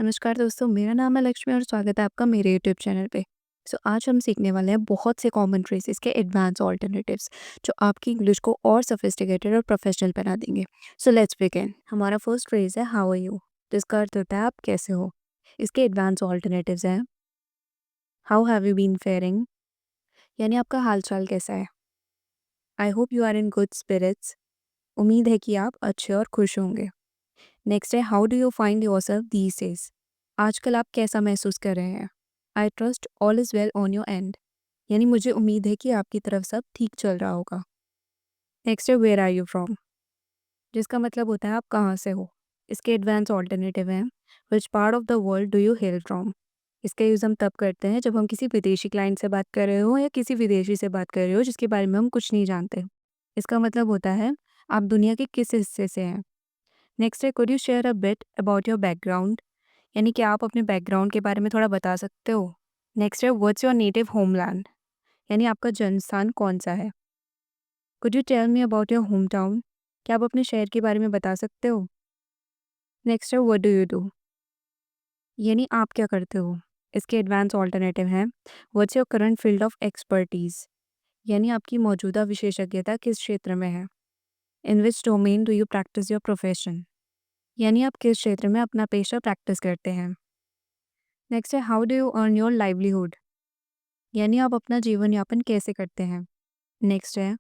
नमस्कार दोस्तों, मेरा नाम है लक्ष्मी और स्वागत है आपका मेरे यूट्यूब चैनल पे। आज हम सीखने वाले हैं बहुत से कॉमन फ्रेजेस के एडवांस ऑल्टरनेटिव्स जो आपकी इंग्लिश को और सोफिस्टिकेटेड और प्रोफेशनल बना देंगे। Let's begin. हमारा फर्स्ट फ्रेज है हाउ आर यू, जिसका अर्थ होता है आप कैसे हो। इसके एडवांस ऑल्टरनेटिव्स हैं how have you been faring, यानी आपका हालचाल कैसा है। I hope you are in good spirits, उम्मीद है कि आप अच्छे और खुश होंगे। नेक्स्ट है how do you find yourself these days, आजकल आप कैसा महसूस कर रहे हैं। I trust all is well on your end, यानी मुझे उम्मीद है कि आपकी तरफ सब ठीक चल रहा होगा। नेक्स्ट है वेयर आर यू फ्रॉम, जिसका मतलब होता है आप कहाँ से हो। इसके एडवांस ऑल्टरनेटिव हैं विच part of the world do you hello from. इसका यूज़ हम तब करते हैं जब हम किसी विदेशी क्लाइंट से बात कर रहे हो या किसी विदेशी से बात कर रहे हो जिसके बारे में हम कुछ नहीं जानते। इसका मतलब होता है आप दुनिया के किस हिस्से से हैं। नेक्स्ट है could you share a bit about your background, यानी कि आप अपने बैकग्राउंड के बारे में थोड़ा बता सकते हो। नेक्स्ट है व्हाट्स योर नेटिव होमलैंड, यानी आपका जन्म स्थान कौन सा है। Could you tell me about your home town, क्या आप अपने शहर के बारे में बता सकते हो। नेक्स्ट है व्हाट डू यू डू, यानी आप क्या करते हो। इसके एडवांस ऑल्टरनेटिव हैं what's your current field of expertise, यानी आपकी मौजूदा विशेषज्ञता किस क्षेत्र में है। In which domain do you practice your profession, यानी आप किस क्षेत्र में अपना पेशा प्रैक्टिस करते हैं। नेक्स्ट है how do you earn your livelihood, यानी आप अपना जीवन यापन कैसे करते हैं। नेक्स्ट है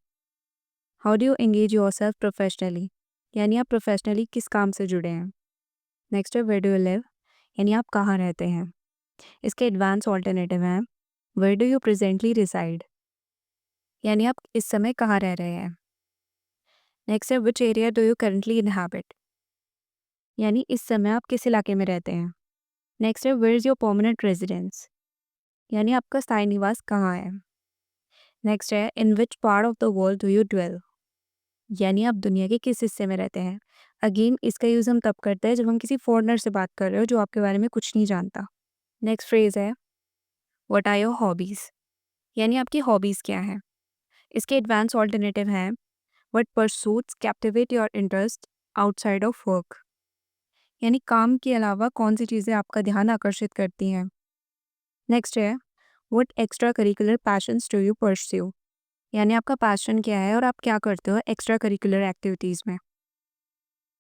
how do you engage your self professionally, यानी आप प्रोफेशनली किस काम से जुड़े हैं। नेक्स्ट है वेयर डू यू लिव, यानी आप कहाँ रहते हैं। इसके एडवांस ऑल्टरनेटिव हैं where do you presently reside, यानी आप इस समय कहाँ रह रहे हैं। नेक्स्ट है which area do you currently inhabit, यानी इस समय आप किस इलाके में रहते हैं। नेक्स्ट है where is your permanent residence, यानी आपका स्थायी निवास कहाँ है। नेक्स्ट है in which part of the world do you dwell, यानी आप दुनिया के किस हिस्से में रहते हैं। अगेन इसका यूज़ हम तब करते हैं जब हम किसी फॉरेनर से बात कर रहे हो जो आपके बारे में कुछ नहीं जानता। नेक्स्ट फ्रेज है व्हाट आर योर हॉबीज़, यानी आपकी हॉबीज़ क्या हैं। इसके एडवांस ऑल्टरनेटिव हैं what pursuits captivate your interest outside of work, यानी काम के अलावा कौन सी चीज़ें आपका ध्यान आकर्षित करती हैं। नेक्स्ट है what extra curricular patience do you pursue, यानी आपका पैशन क्या है और आप क्या करते हो एक्स्ट्रा करिकुलर एक्टिविटीज़ में।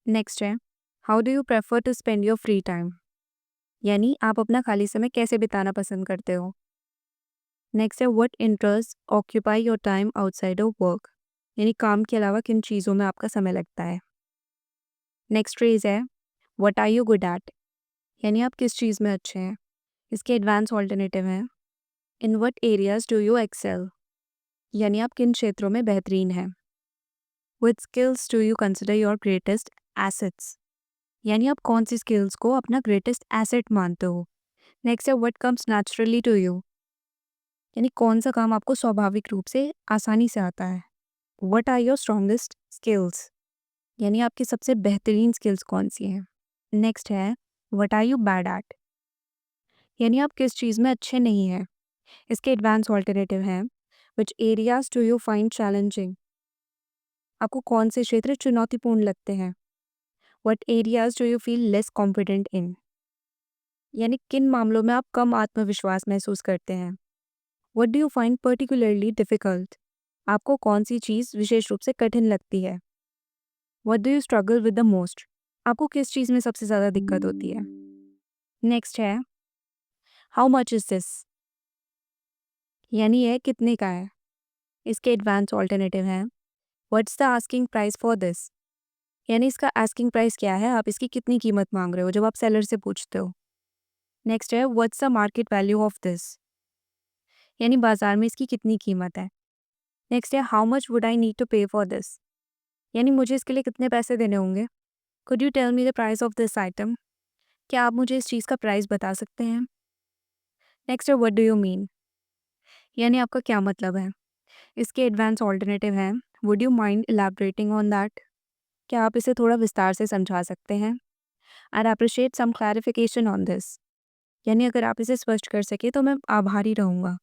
नेक्स्ट है how do you prefer to spend your free time, यानी आप अपना खाली समय कैसे बिताना पसंद करते हो। नेक्स्ट है what interest occupy your time outside of work, यानी काम के अलावा किन चीज़ों में आपका समय लगता है। नेक्स्ट फ्रेज है what are you good at, यानी आप किस चीज़ में अच्छे हैं। इसके एडवांस ऑल्टरनेटिव हैं in what areas do you excel, यानी आप किन क्षेत्रों में बेहतरीन हैं। Which skills do you consider your greatest assets, यानी आप कौन सी स्किल्स को अपना ग्रेटेस्ट एसेट मानते हो। नेक्स्ट है what comes naturally to you, यानी कौन सा काम आपको स्वाभाविक रूप से आसानी से आता है। What are your strongest skills, यानी आपकी सबसे बेहतरीन स्किल्स कौन सी हैं। नेक्स्ट है what are you bad at, यानी आप किस चीज़ में अच्छे नहीं हैं। इसके एडवांस ऑल्टरनेटिव हैं विच areas do you find challenging, आपको कौन से क्षेत्र चुनौतीपूर्ण लगते हैं। What areas do you feel less confident in, यानी किन मामलों में आप कम आत्मविश्वास महसूस करते हैं। What do you find particularly difficult, आपको कौन सी चीज़ विशेष रूप से कठिन लगती है। What do you struggle with the most, आपको किस चीज़ में सबसे ज़्यादा दिक्कत होती है। नेक्स्ट है हाउ मच इज़ दिस, यानी यह कितने का है। इसके एडवांस ऑल्टरनेटिव हैं what's the asking price for this, यानी इसका आस्किंग प्राइस क्या है, आप इसकी कितनी कीमत मांग रहे हो जब आप सेलर से पूछते हो। नेक्स्ट है what's the market value of this, यानी बाजार में इसकी कितनी कीमत है। नेक्स्ट है how much would I need to pay for this, यानी मुझे इसके लिए कितने पैसे देने होंगे। Could you tell me the price of this item, क्या आप मुझे इस चीज़ का प्राइस बता सकते हैं। नेक्स्ट है व्हाट डू यू मीन, यानी आपका क्या मतलब है। इसके एडवांस ऑल्टरनेटिव हैं would you mind elaborating on that, क्या आप इसे थोड़ा विस्तार से समझा सकते हैं। I appreciate some clarification on this, यानी अगर आप इसे स्पष्ट कर सके तो मैं आभारी रहूँगा।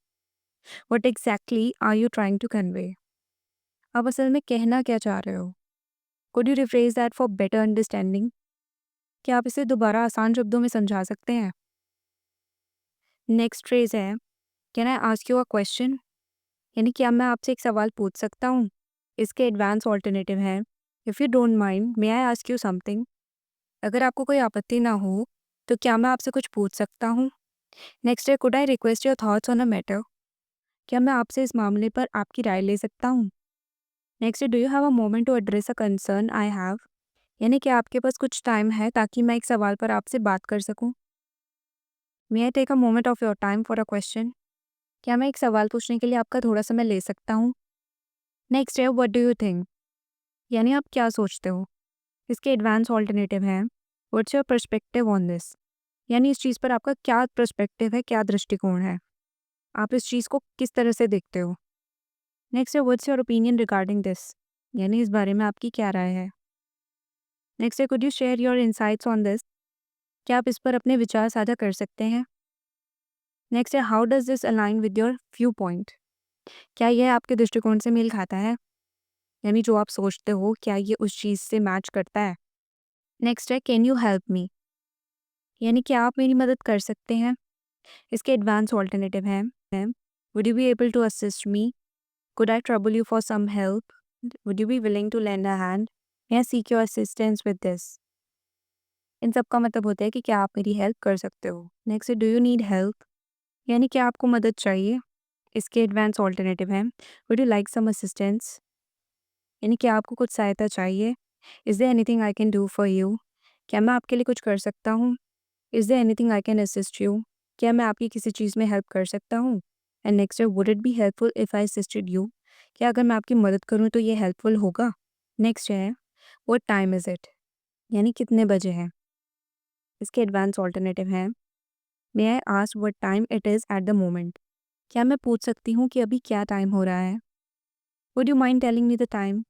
What exactly are you trying to convey, आप असल में कहना क्या चाह रहे हो। Could you rephrase that for better understanding. क्या आप इसे दोबारा आसान शब्दों में समझा सकते हैं? नेक्स्ट फ्रेज़ है, can I ask you a question? यानी क्या मैं आपसे एक सवाल पूछ सकता हूँ? इसके एडवांस ऑल्टरनेटिव है, if you don't mind may I ask you something? अगर आपको कोई आपत्ति ना हो, तो क्या मैं आपसे कुछ पूछ सकता हूँ? नेक्स्ट है, could I request your thoughts on a matter? क्या मैं आपसे इस मामले पर आपकी राय ले सकता हूँ? नेक्स्ट है, do you have a moment to address a concern I have? यानी क्या आपके पास कुछ टाइम है ताकि मैं एक सवाल पर आपसे बात कर सकूँ? May I take a moment of your time for a question? क्या मैं एक सवाल पूछने के लिए आपका थोड़ा समय ले सकता हूँ? नेक्स्ट है, व्हाट डू यू थिंक? यानी आप क्या सोचते हो? इसके एडवांस ऑल्टरनेटिव हैं, what's your perspective on this? यानी इस चीज़ पर आपका क्या पर्सपेक्टिव है, क्या दृष्टिकोण है? आप इस चीज़ को किस तरह से देखते हो? नेक्स्ट है, what's your opinion regarding this? यानी इस बारे में आपकी क्या राय है? नेक्स्ट है, could you share your insights on this? क्या आप इस पर अपने विचार साझा कर सकते हैं? नेक्स्ट है, how does this align with your view point? क्या यह आपके दृष्टिकोण से मेल खाता है? यानी जो आप सोचते हो, क्या ये उस चीज़ से मैच करता है? नेक्स्ट है, कैन यू हेल्प मी? यानी क्या आप मेरी मदद कर सकते हैं? इसके एडवांस ऑल्टरनेटिव हैं, would you be able to assist me? Could I trouble you for some help? Would you be willing to lend a hand? May I seek your assistance with this? इन सब का मतलब होता है कि क्या आप मेरी हेल्प कर सकते हो? नेक्स्ट है, डू यू नीड हेल्प? यानी क्या आपको मदद चाहिए? इसके एडवांस ऑल्टरनेटिव हैं, would you like some assistance? यानी क्या आपको कुछ सहायता चाहिए? Is there anything I can do for you? क्या मैं आपके लिए कुछ कर सकता हूँ? Is there anything I can assist you? क्या मैं आपकी किसी चीज़ में हेल्प कर सकता हूँ? एंड नेक्स्ट है, would it be helpful if I assisted you? क्या अगर मैं आपकी मदद करूँ तो ये हेल्पफुल होगा? नेक्स्ट है, व्हाट टाइम इज़ इट? यानी कितने बजे हैं? इसके एडवांस ऑल्टरनेटिव हैं, may I ask what time it is at the moment? क्या मैं पूछ सकती हूँ कि अभी क्या टाइम हो रहा है? Would you mind telling me the time?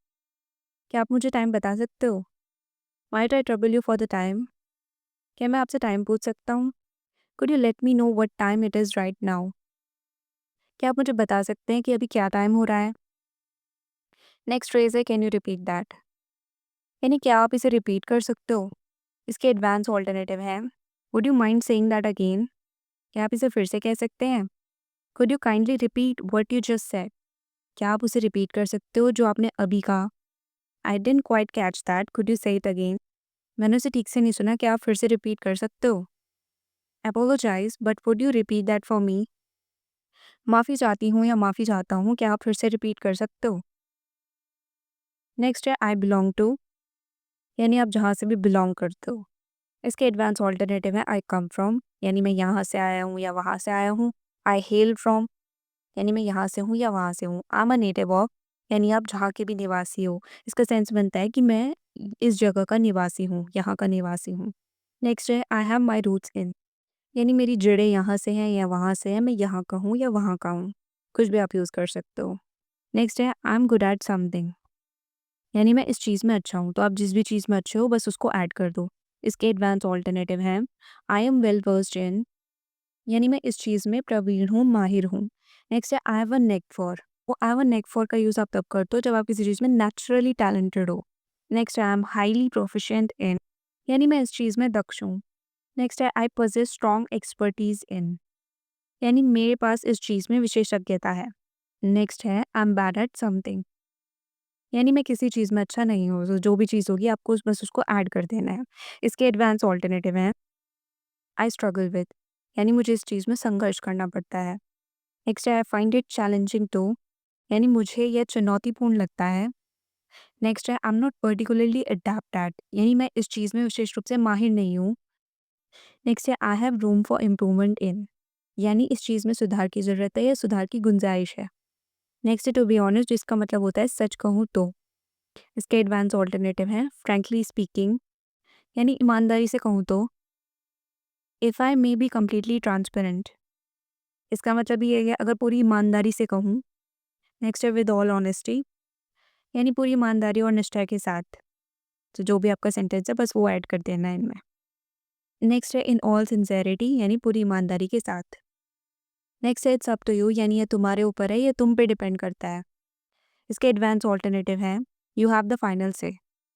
क्या आप मुझे टाइम बता सकते हो? Might I trouble you for the time? क्या मैं आपसे टाइम पूछ सकता हूँ? Could you let me know what time it is right now? क्या आप मुझे बता सकते हैं कि अभी क्या टाइम हो रहा है? नेक्स्ट फ्रेज़ है, कैन यू रिपीट दैट? यानी क्या आप इसे रिपीट कर सकते हो? इसके एडवांस ऑल्टरनेटिव हैं, would you mind saying that again? क्या आप इसे फिर से कह सकते हैं? Could you kindly repeat what you just said? क्या आप उसे रिपीट कर सकते हो जो आपने अभी कहा? I didn't quite catch that, could you से इट अगेन? मैंने उसे ठीक से नहीं सुना, क्या आप फिर से रिपीट कर सकते हो? Apologise but would you repeat that for me? माफ़ी चाहती हूँ या माफ़ी चाहता हूँ, क्या आप फिर से रिपीट कर सकते हो? नेक्स्ट है, आई बिलॉन्ग टू? यानी आप जहाँ से भी बिलॉन्ग करते हो। इसके एडवांस ऑल्टरनेटिव है, आई कम फ्रॉम? यानी मैं यहाँ से आया हूँ या वहाँ से आया हूँ। आई हेल फ्रॉम? यानी मैं यहाँ से हूँ या वहाँ से हूँ। I am a native of? यानी आप जहाँ के भी निवासी हो। इसका सेंस बनता है कि मैं इस जगह का निवासी हूँ, यहाँ का निवासी हूँ। नेक्स्ट है, I have my roots in? यानी मेरी जड़ें यहाँ से हैं या वहाँ से हैं, मैं यहाँ का हूँ या वहाँ का हूँ। कुछ भी आप यूज़ कर सकते हो। नेक्स्ट है, I am good at something? यानी मैं इस चीज़ में अच्छा हूँ, तो आप जिस भी चीज़ में अच्छे हो बस उसको ऐड कर दो। इसके एडवांस ऑल्टरनेटिव हैं, I am well versed in? यानी मैं इस चीज़ में प्रवीण हूँ, माहिर हूँ। नेक्स्ट है, I have a neck for? वो आई हैव अ नेक फॉर का यूज़ आप तब करते हो जब आप किसी चीज़ में नेचुरली टैलेंटेड हो। नेक्स्ट है, आई एम हाईली प्रोफिशिएंट इन? यानी मैं इस चीज़ में दक्ष हूँ। नेक्स्ट है, आई पॉसेस स्ट्रॉन्ग एक्सपर्टीज़ इन? यानी मेरे पास इस चीज़ में विशेषज्ञता है। नेक्स्ट है, I M bad at something? यानी मैं किसी चीज़ में अच्छा नहीं हूँ, तो जो भी चीज़ होगी आपको बस उसको ऐड कर देना है। इसके एडवांस ऑल्टरनेटिव हैं, आई स्ट्रगल विद? यानी मुझे इस चीज़ में संघर्ष करना पड़ता है। नेक्स्ट है, I find it challenging to? यानी मुझे यह चुनौतीपूर्ण लगता है। नेक्स्ट है, I am not particularly adept at? यानी मैं इस चीज़ में विशेष रूप से माहिर नहीं हूँ। नेक्स्ट है, I have room for improvement in? यानी इस चीज़ में सुधार की ज़रूरत है या सुधार की गुंजाइश है। नेक्स्ट है, टू बी ऑनेस्ट, जिसका मतलब होता है सच कहूँ तो। इसके एडवांस ऑल्टरनेटिव हैं, फ्रैंकली स्पीकिंग? यानी ईमानदारी से कहूँ तो। If I may be completely transparent? इसका मतलब ये है अगर पूरी ईमानदारी से कहूँ। नेक्स्ट है, विद ऑल ऑनेस्टी? यानी पूरी ईमानदारी और निष्ठा के साथ। तो जो भी आपका सेंटेंस है बस वो ऐड कर देना है इनमें। नेक्स्ट है, इन ऑल सिंसेरिटी? यानी पूरी ईमानदारी के साथ। नेक्स्ट है, इट्स अप टू यू? यानी ये तुम्हारे ऊपर है, ये तुम पे डिपेंड करता है। इसके एडवांस ऑल्टरनेटिव हैं, यू हैव द फाइनल से?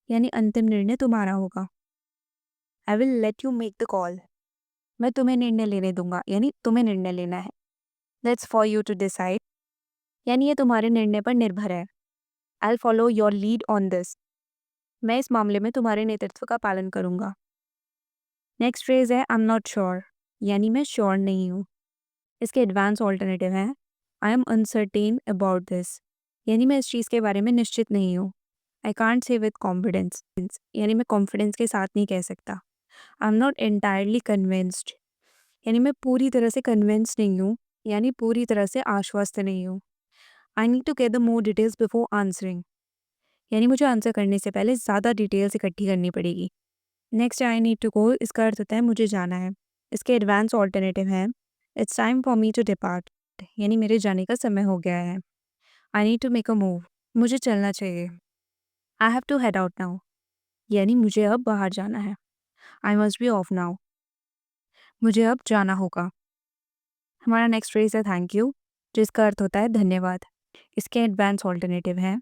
यानी अंतिम निर्णय तुम्हारा होगा। I will let you make the call. मैं तुम्हें निर्णय लेने दूँगा, यानी तुम्हें निर्णय लेना है। That's for you to decide, यानी ये तुम्हारे निर्णय पर निर्भर है। I will follow your lead on this. मैं इस मामले में तुम्हारे नेतृत्व का पालन करूँगा। नेक्स्ट फ्रेज़ है आई एम नॉट श्योर, यानी मैं श्योर नहीं हूँ। इसके एडवांस ऑल्टरनेटिव हैं I am uncertain about this, यानी मैं इस चीज़ के बारे में निश्चित नहीं हूँ। I can't say with confidence, यानी मैं कॉन्फिडेंस के साथ नहीं कह सकता। आई एम नॉट एंटायरली कन्विंस्ड, यानी मैं पूरी तरह से कन्विंस नहीं हूँ, यानी पूरी तरह से आश्वस्त नहीं हूँ। I need to get the more details before answering, यानी मुझे आंसर करने से पहले ज़्यादा डिटेल्स इकट्ठी करनी पड़ेगी। Next I need to go, इसका अर्थ होता है मुझे जाना है। इसके एडवांस ऑल्टरनेटिव हैं it's time for me to depart, यानी मेरे जाने का समय हो गया है। I need to make a move, मुझे चलना चाहिए। I have to head out now, यानी मुझे अब बाहर जाना है। I must be off now, मुझे अब जाना होगा। हमारा नेक्स्ट फ्रेज है थैंक यू, जिसका अर्थ होता है धन्यवाद। इसके एडवांस ऑल्टरनेटिव हैं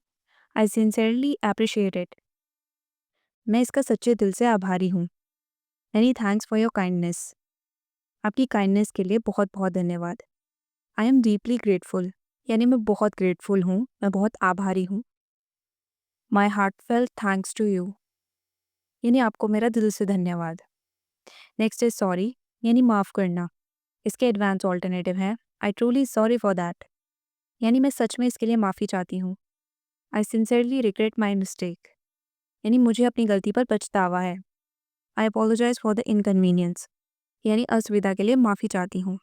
आई सिंसियरली अप्रिशिएट इट, मैं इसका सच्चे दिल से आभारी हूँ। यानी थैंक्स फॉर योर काइंडनेस, आपकी काइंडनेस के लिए बहुत बहुत धन्यवाद। आई एम डीपली ग्रेटफुल, यानी मैं बहुत ग्रेटफुल हूँ, मैं बहुत आभारी हूँ। My heartfelt thanks to you, यानी आपको मेरा दिल से धन्यवाद। नेक्स्ट इज सॉरी, यानी माफ़ करना। इसके एडवांस ऑल्टरनेटिव हैं I truly sorry for that, यानी मैं सच में इसके लिए माफ़ी चाहती हूँ। I sincerely regret my mistake, यानी मुझे अपनी गलती पर पछतावा है। I apologise for the inconvenience, यानी असुविधा के लिए माफ़ी चाहती हूँ।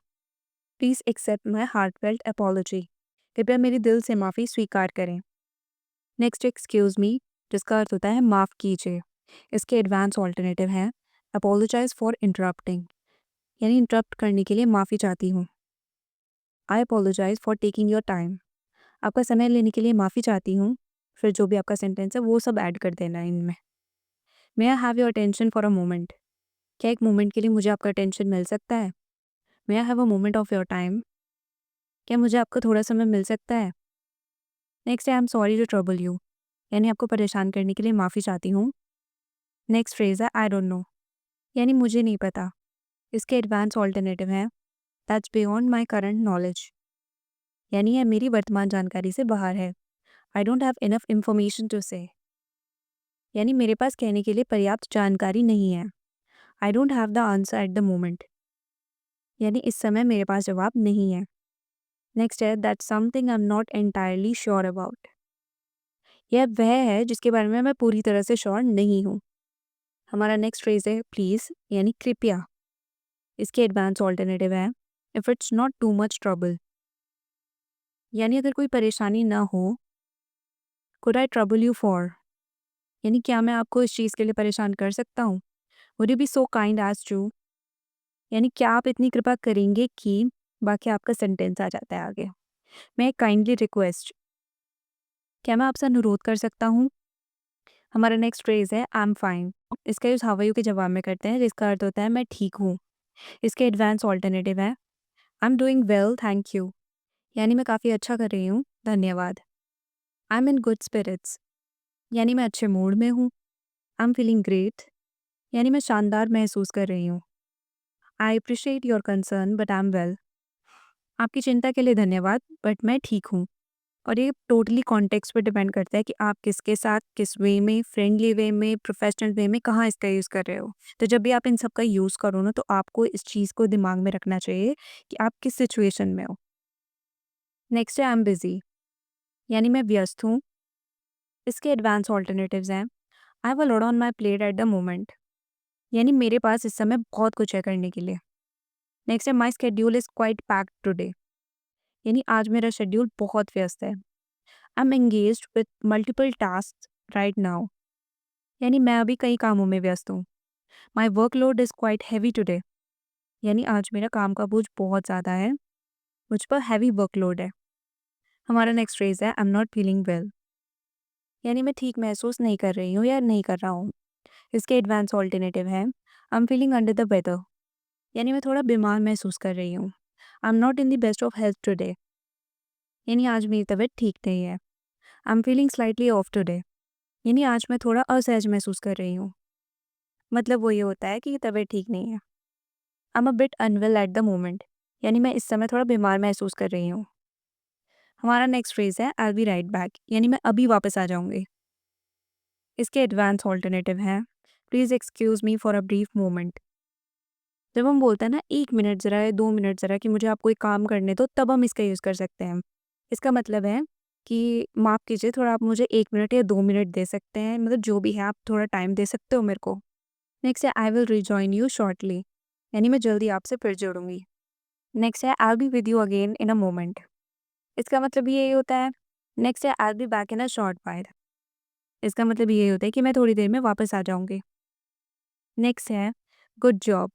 Please accept my heartfelt apology, कृपया मेरी दिल से माफ़ी स्वीकार करें। नेक्स्ट एक्सक्यूज़ मी, जिसका अर्थ होता है माफ़ कीजिए। इसके एडवांस ऑल्टरनेटिव हैं अपोलोजाइज फॉर इंटरप्टिंग, यानी इंटरप्ट करने के लिए माफ़ी चाहती हूँ। I apologise for taking your time, आपका समय लेने के लिए माफ़ी चाहती हूँ। फिर जो भी आपका सेंटेंस है वो सब ऐड कर देना है इनमें। May I have your attention for a moment, क्या एक मोमेंट के लिए मुझे आपका अटेंशन मिल सकता है। May I have a moment of your time, क्या मुझे आपका थोड़ा समय मिल सकता है। Next I am sorry to trouble you, यानी आपको परेशान करने के लिए माफ़ी चाहती हूँ। नेक्स्ट फ्रेज है आई डोंट नो, यानी मुझे नहीं पता। इसके एडवांस ऑल्टरनेटिव हैं that's beyond my current knowledge, यानी यह मेरी वर्तमान जानकारी से बाहर है। I don't have enough information to say, यानी मेरे पास कहने के लिए पर्याप्त जानकारी नहीं है। I don't have the answer eight the moment, यानी इस समय मेरे पास जवाब नहीं है। नेक्स्ट है that's something I am not entirely sure about, यह वह है जिसके बारे में मैं पूरी तरह से श्योर नहीं हूँ। हमारा नेक्स्ट फ्रेज है प्लीज़, यानी कृपया। इसके एडवांस ऑल्टरनेटिव है if it's not too much trouble, यानी अगर कोई परेशानी ना हो। Could I trouble you for, यानी क्या मैं आपको इस चीज़ के लिए परेशान कर सकता हूँ। Would you be so kind as to, यानी क्या आप इतनी कृपा करेंगे कि, बाकी आपका सेंटेंस आ जाता है आगे। मैं काइंडली रिक्वेस्ट, क्या मैं आपसे अनुरोध कर सकता हूँ। हमारा नेक्स्ट फ्रेज है आई एम फाइन, इसका यूज़ हाउ आर यू के जवाब में करते हैं, जिसका अर्थ होता है मैं ठीक हूँ। इसके एडवांस ऑल्टरनेटिव है I am doing well thank you, यानी मैं काफ़ी अच्छा कर रही हूँ, धन्यवाद। I am in good spirits, यानी मैं अच्छे मूड में हूँ। आई एम फीलिंग ग्रेट, यानी मैं शानदार महसूस कर रही हूँ। I appreciate your concern but I am well, आपकी चिंता के लिए धन्यवाद बट मैं ठीक हूँ। और ये टोटली कॉन्टेक्स्ट पे डिपेंड करता है कि आप किसके साथ, किस वे में, फ्रेंडली वे में, प्रोफेशनल वे में कहाँ इसका यूज़ कर रहे हो। तो जब भी आप इन सब का यूज़ करो ना, तो आपको इस चीज़ को दिमाग में रखना चाहिए कि आप किस सिचुएशन में हो। नेक्स्ट है आई एम बिज़ी, यानी मैं व्यस्त हूँ। इसके एडवांस ऑल्टरनेटिव्स हैं आई have a lot on my plate at the moment, यानी मेरे पास इस समय बहुत कुछ है करने के लिए। नेक्स्ट है my schedule is quite packed today, यानी आज मेरा शेड्यूल बहुत व्यस्त है। I am engaged with multiple task right now, यानी मैं अभी कई कामों में व्यस्त हूँ। My workload is quite heavy today, यानी आज मेरा काम का बोझ बहुत ज़्यादा है, मुझ पर हैवी वर्कलोड है। हमारा नेक्स्ट फ्रेज है I am not feeling well, यानी मैं ठीक महसूस नहीं कर रही हूँ या नहीं कर रहा हूँ। इसके एडवांस ऑल्टरनेटिव है I am feeling under the weather, यानी मैं थोड़ा बीमार महसूस कर रही हूँ। I am not in the best of health today, यानी आज मेरी तबीयत ठीक नहीं है। I am feeling slightly off today, यानी आज मैं थोड़ा असहज महसूस कर रही हूँ। मतलब वो ये होता है कि तबीयत ठीक नहीं है। I am a bit unwell at the moment, यानी मैं इस समय थोड़ा बीमार महसूस कर रही हूँ। हमारा नेक्स्ट फ्रेज़ है I will be right back, यानी मैं अभी वापस आ जाऊँगी। इसके एडवांस ऑल्टरनेटिव हैं please excuse me for a brief moment. जब हम बोलते हैं ना 1 मिनट ज़रा या 2 मिनट ज़रा कि मुझे आप कोई काम करने दो, तब हम इसका यूज़ कर सकते हैं। इसका मतलब है कि माफ़ कीजिए, थोड़ा आप मुझे 1 मिनट या 2 मिनट दे सकते हैं, मतलब जो भी है आप थोड़ा टाइम दे सकते हो मेरे को। नेक्स्ट है I will rejoin you shortly, यानी मैं जल्दी आपसे फिर जुड़ूँगी। नेक्स्ट है I will be with you again in a moment. इसका मतलब ये होता है नेक्स्ट है I will be back in a short while. इसका मतलब ये होता है कि मैं थोड़ी देर में वापस आ जाऊँगी। नेक्स्ट है गुड जॉब।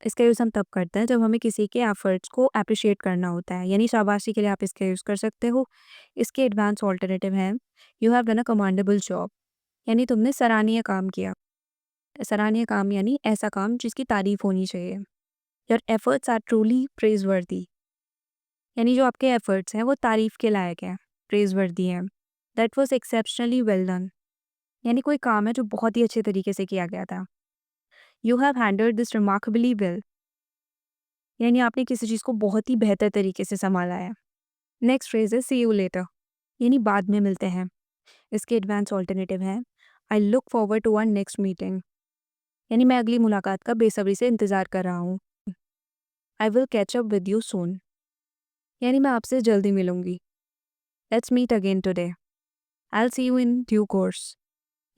इसका यूज़ हम तब करते हैं जब हमें किसी के एफर्ट्स को एप्रिशिएट करना होता है, यानी शाबाशी के लिए आप इसका यूज़ कर सकते हो। इसके एडवांस ऑल्टरनेटिव हैं you have done a commendable job, यानी तुमने सराहनीय काम किया। सराहनीय काम यानी ऐसा काम जिसकी तारीफ़ होनी चाहिए। योर एफर्ट्स आर ट्रूली प्रेज़वर्दी, यानी जो आपके एफर्ट्स हैं वो तारीफ़ के लायक हैं, प्रेज़वर्दी हैं। That was exceptionally well done, यानी कोई काम है जो बहुत ही अच्छे तरीके से किया गया था। You have handled this remarkably well, यानी आपने किसी चीज़ को बहुत ही बेहतर तरीके से सँभाला है। नेक्स्ट फ्रेज़ है सी यू लेटर, यानी बाद में मिलते हैं। इसके एडवांस ऑल्टरनेटिव हैं I look forward to our next meeting, यानी मैं अगली मुलाकात का बेसब्री से इंतज़ार कर रहा हूँ। I will catch up with you soon, यानी मैं आपसे जल्दी मिलूँगी। Let's meet again today, I will see you in due course,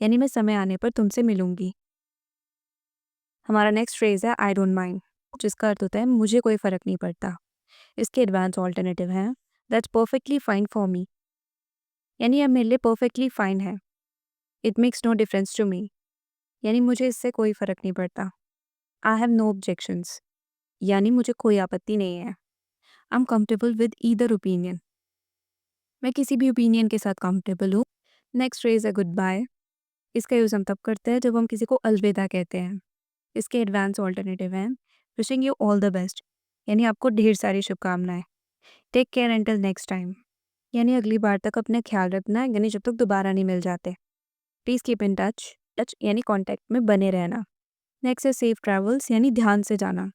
यानी मैं समय आने पर तुमसे मिलूँगी। हमारा नेक्स्ट फ्रेज़ है आई डोंट माइंड, जिसका अर्थ होता है मुझे कोई फ़र्क नहीं पड़ता। इसके एडवांस ऑल्टरनेटिव हैं that's perfectly fine for me, यानी अब मेरे लिए परफेक्टली फाइन है। It makes no difference to me, यानी मुझे इससे कोई फ़र्क नहीं पड़ता। आई हैव नो ऑब्जेक्शंस, यानी मुझे कोई आपत्ति नहीं है। I am comfortable with either opinion, मैं किसी भी ओपिनियन के साथ कंफर्टेबल हूँ। नेक्स्ट फ्रेज़ है गुड बाय। इसका यूज़ हम तब करते हैं जब हम किसी को अलविदा कहते हैं। इसके एडवांस ऑल्टरनेटिव हैं wishing you all the best, यानी आपको ढेर सारी शुभकामनाएँ। Take care until next time, यानी अगली बार तक अपना ख्याल रखना, यानी जब तक दोबारा नहीं मिल जाते। Please keep in touch, touch यानी कॉन्टैक्ट में बने रहना। नेक्स्ट है सेफ ट्रैवल्स, यानी ध्यान से जाना।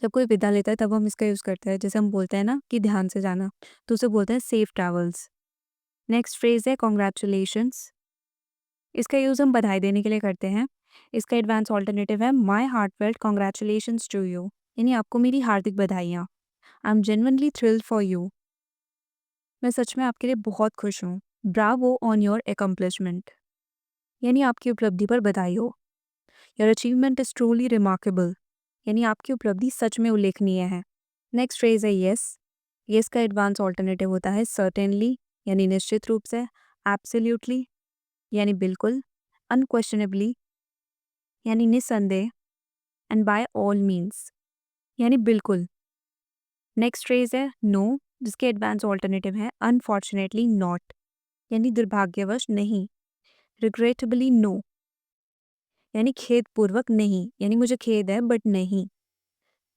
जब कोई विदा लेता है तब हम इसका यूज़ करते हैं, जैसे हम बोलते हैं ना कि ध्यान से जाना, तो उसे बोलते हैं सेफ ट्रैवल्स। नेक्स्ट फ्रेज़ है कॉन्ग्रेचुलेशंस। इसका यूज़ हम बधाई देने के लिए करते हैं। इसका एडवांस ऑल्टरनेटिव है माई हार्टफेल्ट कॉन्ग्रेचुलेशंस टू यू, यानी आपको मेरी हार्दिक बधाइयाँ। I am genuinely thrilled for you, मैं सच में आपके लिए बहुत खुश हूँ। ब्रावो ऑन योर अकम्प्लिशमेंट, यानी आपकी उपलब्धि पर बधाई हो। Your achievement is truly remarkable, यानी आपकी उपलब्धि सच में उल्लेखनीय है। नेक्स्ट फ्रेज़ है येस। येस का एडवांस ऑल्टरनेटिव होता है सर्टेनली, यानी निश्चित रूप से। एब्सोल्यूटली, यानी बिल्कुल। अनक्वेश्चनेबली, यानी निस्संदेह। एंड बाय ऑल मीन्स, यानी बिल्कुल। नेक्स्ट फ्रेज़ है नो, जिसके एडवांस ऑल्टरनेटिव है अनफॉर्चुनेटली नॉट, यानी दुर्भाग्यवश नहीं। रिग्रेटेबली नो, यानी खेदपूर्वक नहीं, यानी मुझे खेद है बट नहीं।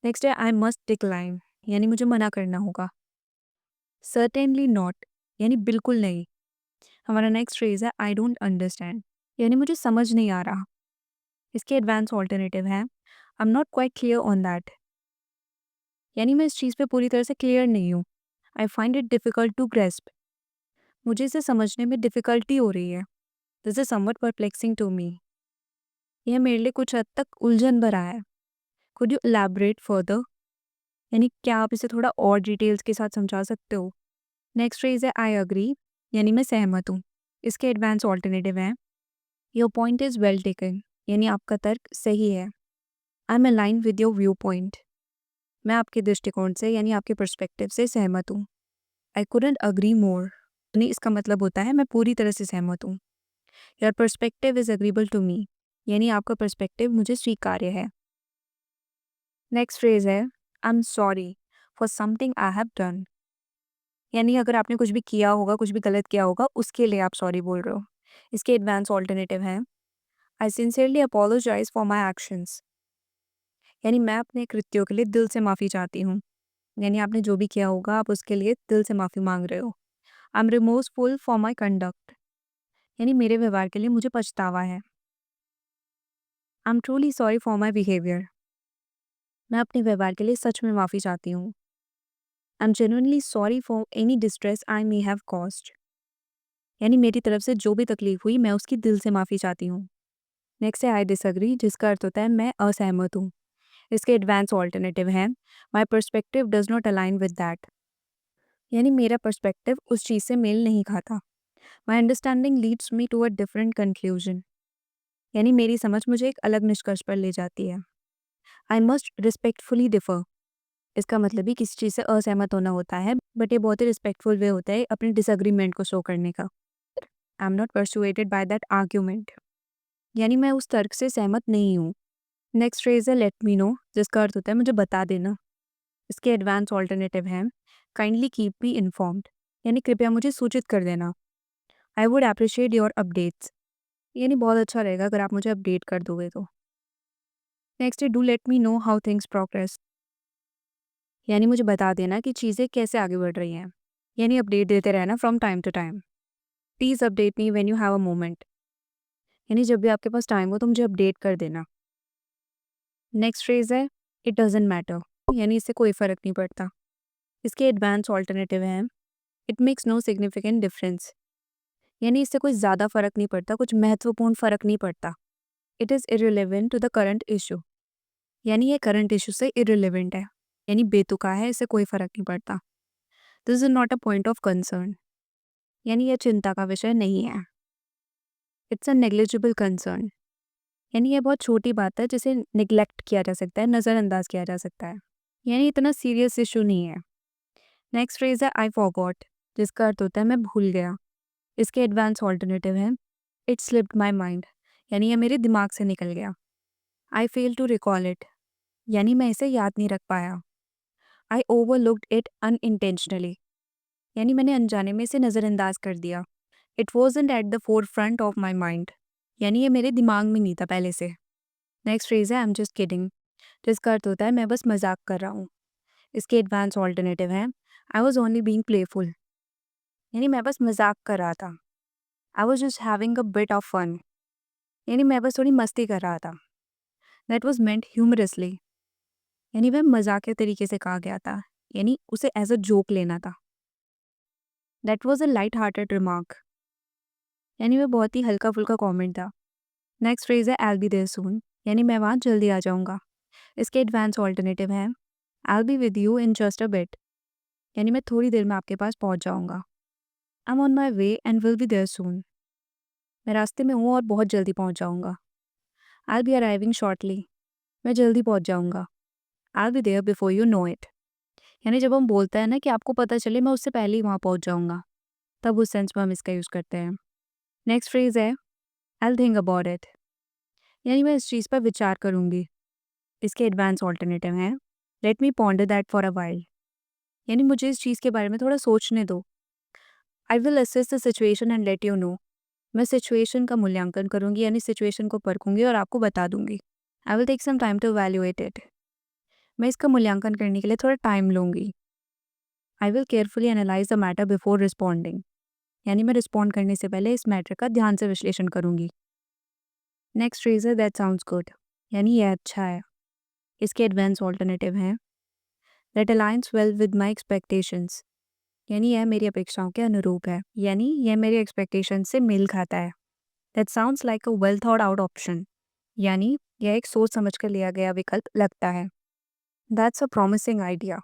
नेक्स्ट है आई मस्ट डिक्लाइन, यानी मुझे मना करना होगा। सर्टेनली नॉट, यानी बिल्कुल नहीं। हमारा नेक्स्ट फ्रेज है आई डोंट अंडरस्टैंड, यानी मुझे समझ नहीं आ रहा। इसके एडवांस ऑल्टरनेटिव है I am not quite clear on that, यानी मैं इस चीज़ पे पूरी तरह से क्लियर नहीं हूँ। I find it difficult to grasp, मुझे इसे समझने में डिफ़िकल्टी हो रही है। This is somewhat perplexing to me, यह मेरे लिए कुछ हद तक उलझन भरा है। कुड यू एलैबोरेट फर्दर, यानी क्या आप इसे थोड़ा और डिटेल्स के साथ समझा सकते हो। नेक्स्ट फ्रेज है आई अग्री, यानी मैं सहमत हूँ। इसके एडवांस ऑल्टरनेटिव हैं your point is well taken, यानी आपका तर्क सही है। I am align with your view point, मैं आपके दृष्टिकोण से यानी आपके पर्सपेक्टिव से सहमत हूँ। आई कुडंट अग्री मोर, यानी इसका मतलब होता है मैं पूरी तरह से सहमत हूँ। Your perspective is agreeable to me, यानी आपका पर्सपेक्टिव मुझे स्वीकार्य है। नेक्स्ट फ्रेज है I am sorry for something I have done, यानी अगर आपने कुछ भी किया होगा, कुछ भी गलत किया होगा, उसके लिए आप सॉरी बोल रहे हो। इसके एडवांस ऑल्टरनेटिव हैं I sincerely apologise for my actions, यानी मैं अपने कृत्यों के लिए दिल से माफ़ी चाहती हूँ। यानी आपने जो भी किया होगा आप उसके लिए दिल से माफ़ी मांग रहे हो। I am remorseful for my conduct, यानी मेरे व्यवहार के लिए मुझे पछतावा है। I am truly sorry for my behaviour. मैं अपने व्यवहार के लिए सच में माफ़ी चाहती हूँ। I am genuinely sorry for any distress I may have caused. यानी मेरी तरफ से जो भी तकलीफ हुई मैं उसकी दिल से माफ़ी चाहती हूँ। नेक्स्ट है आई डिसएग्री, जिसका अर्थ होता है मैं असहमत हूँ। इसके एडवांस ऑल्टरनेटिव हैं my perspective does not align with that. यानी मेरा पर्सपेक्टिव उस चीज़ से मेल नहीं खाता। My understanding leads me to a different conclusion. यानी मेरी समझ मुझे एक अलग निष्कर्ष पर ले जाती है। I must respectfully differ. इसका मतलब ही किसी चीज़ से असहमत होना होता है, बट ये बहुत ही रिस्पेक्टफुल वे होता है अपने डिसएग्रीमेंट को शो करने का। आई am not persuaded by that argument. यानी मैं उस तर्क से सहमत नहीं हूँ। नेक्स्ट फ्रेज है लेट मी नो, जिसका अर्थ होता है मुझे बता देना। इसके एडवांस ऑल्टरनेटिव हैं काइंडली कीप मी इन्फॉर्म्ड। यानी कृपया मुझे सूचित कर देना। I would appreciate your updates. यानी बहुत अच्छा रहेगा अगर आप मुझे अपडेट कर दोगे तो। नेक्स्ट है do let me know how things progress. यानी मुझे बता देना कि चीज़ें कैसे आगे बढ़ रही हैं। यानी अपडेट देते रहना from time to time. Please update me when you have a moment. यानी जब भी आपके पास टाइम हो तो मुझे अपडेट कर देना। नेक्स्ट फ्रेज है इट डजेंट मैटर। यानी इससे कोई फ़र्क नहीं पड़ता। इसके एडवांस ऑल्टरनेटिव हैं it makes no significant difference. यानी इससे कोई ज़्यादा फ़र्क नहीं पड़ता, कुछ महत्वपूर्ण फ़र्क नहीं पड़ता। It is irrelevant to the current issue. यानी ये करंट इशू से इररिलेवेंट है, यानी बेतुका है, इससे कोई फ़र्क नहीं पड़ता। This is not a point of concern. यानी यह चिंता का विषय नहीं है। It's a negligible concern. यानी ये बहुत छोटी बात है जिसे निगलेक्ट किया जा सकता है, नज़रअंदाज किया जा सकता है। यानी इतना सीरियस इशू नहीं है। नेक्स्ट फ्रेज है आई फॉरगॉट, जिसका अर्थ होता है मैं भूल गया। इसके एडवांस ऑल्टरनेटिव हैं इट स्लिप्ड माई माइंड। यानी यह मेरे दिमाग से निकल गया। आई फेल टू रिकॉल इट। यानी मैं इसे याद नहीं रख पाया। आई ओवरलुक्ड इट अनइंटेंशनली। यानी मैंने अनजाने में इसे नज़रअंदाज कर दिया। It wasn't at the four front of my mind. यानी ये मेरे दिमाग में नहीं था पहले से। नेक्स्ट फ्रेज है आई एम जस्ट किडिंग, जिसका अर्थ होता है मैं बस मजाक कर रहा हूँ। इसके एडवांस ऑल्टरनेटिव हैं I was only being playful. यानी मैं बस मजाक कर रहा था। I was just having a bit of fun. यानी मैं बस थोड़ी मस्ती कर रहा था। That was meant humorously. यानी वह मजाकिया तरीके से कहा गया था, यानी उसे एज अ जोक लेना था। That was a light hearted remark. यानी वह बहुत ही हल्का फुल्का कॉमेंट था। नेक्स्ट फ्रेज है आई बी देयर सून। यानी मैं वहाँ जल्दी आ जाऊँगा। इसके एडवांस ऑल्टरनेटिव हैं I be with you in just a bit. यानी मैं थोड़ी देर में आपके पास पहुँच जाऊँगा। I am on my way and will be there soon. मैं रास्ते में हूँ और बहुत जल्दी पहुँच जाऊँगा। I be arriving shortly. मैं जल्दी पहुँच जाऊँगा। I be there before you know it. यानी जब हम बोलते हैं ना कि आपको पता चले मैं उससे पहले ही वहाँ पहुँच जाऊँगा, तब उस सेंस में हम इसका यूज़ करते हैं। नेक्स्ट फ्रेज है I will think about it. यानी मैं इस चीज़ पर विचार करूँगी। इसके एडवांस ऑल्टरनेटिव हैं let me ponder that for a while. यानी मुझे इस चीज़ के बारे में थोड़ा सोचने दो। I will assess the situation and let you know. मैं सिचुएशन का मूल्यांकन करूँगी, यानी सिचुएशन को परखूंगी और आपको बता दूंगी। I will take some time to evaluate it. मैं इसका मूल्यांकन करने के लिए थोड़ा टाइम लूँगी। I will carefully analyse the matter before responding. यानी मैं रिस्पॉन्ड करने से पहले इस मैटर का ध्यान से विश्लेषण करूँगी। नेक्स्ट फ्रेज है दैट साउंड्स गुड। यानी यह अच्छा है। इसके एडवांस ऑल्टरनेटिव हैं that aligns well with my expectations. यानी यह मेरी अपेक्षाओं के अनुरूप है, यानी यह मेरी एक्सपेक्टेशन से मेल खाता है। That sounds like a well thought out option. यानी यह एक सोच समझ कर लिया गया विकल्प लगता है। That's a promising idea.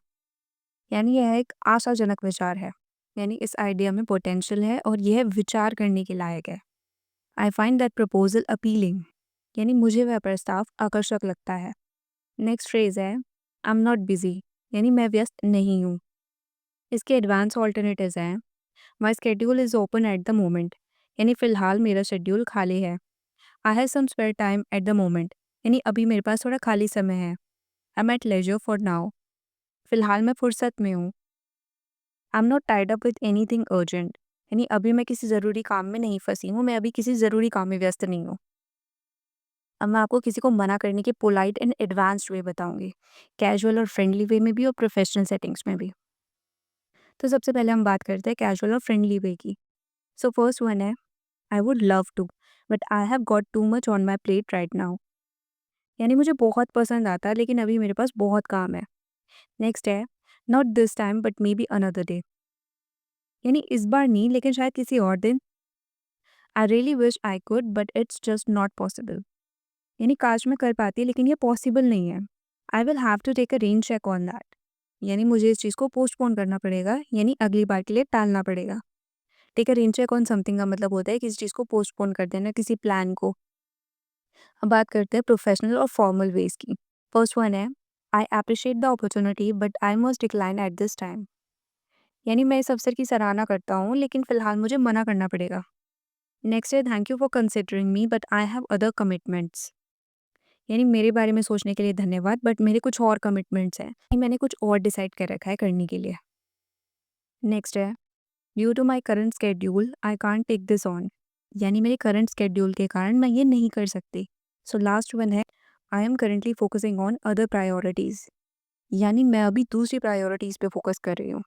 यानी यह एक आशाजनक विचार है। यानी इस आइडिया में पोटेंशियल है और यह विचार करने के लायक है। I find that proposal appealing. यानी मुझे वह प्रस्ताव आकर्षक लगता है। नेक्स्ट फ्रेज है आई एम नॉट बिजी। यानी मैं व्यस्त नहीं हूँ। इसके एडवांस ऑल्टरनेटिव्स हैं my schedule is open at the moment. यानी फ़िलहाल मेरा शेड्यूल खाली है। I have some spare time at the moment. यानी अभी मेरे पास थोड़ा खाली समय है। I am at leisure for now. फ़िलहाल मैं फुर्सत में हूँ। I am not tied up with anything urgent. यानी अभी मैं किसी ज़रूरी काम में नहीं फंसी हूँ, मैं अभी किसी ज़रूरी काम में व्यस्त नहीं हूँ। अब मैं आपको किसी को मना करने के पोलाइट एंड एडवांस्ड वे बताऊंगी, कैजुअल और फ्रेंडली वे में भी और प्रोफेशनल सेटिंग्स में भी। तो सबसे पहले हम बात करते हैं कैजुअल और फ्रेंडली वे की। सो फर्स्ट वन है I would love to but I have got too much on my plate right now. यानी मुझे बहुत पसंद आता है लेकिन अभी मेरे पास बहुत काम है। नेक्स्ट है not this time but may be another day. यानी इस बार नहीं लेकिन शायद किसी और दिन। I really wish I could but it's just not possible. यानी काश मैं कर पाती लेकिन ये पॉसिबल नहीं है। I will have to take a rain check on that. यानी मुझे इस चीज़ को पोस्टपोन करना पड़ेगा, यानी अगली बार के लिए टालना पड़ेगा। Take a rain check on something का मतलब होता है किसी चीज़ को पोस्टपोन कर देना, किसी प्लान को। अब बात करते हैं प्रोफेशनल और फॉर्मल वेज की। फर्स्ट वन है I appreciate the opportunity but I must decline at this time. यानी मैं इस अवसर की सराहना करता हूँ लेकिन फ़िलहाल मुझे मना करना पड़ेगा। नेक्स्ट है thank you for considering me but I have other commitments. यानी मेरे बारे में सोचने के लिए धन्यवाद बट मेरे कुछ और कमिटमेंट्स हैं, मैंने कुछ और डिसाइड कर रखा है करने के लिए। नेक्स्ट है due to my current schedule I can't take this on. यानी मेरे करंट स्केड्यूल के कारण मैं ये नहीं कर सकती। सो लास्ट वन है I am currently focusing on other priorities. यानी मैं अभी दूसरी प्रायोरिटीज़ पे फोकस कर रही हूँ।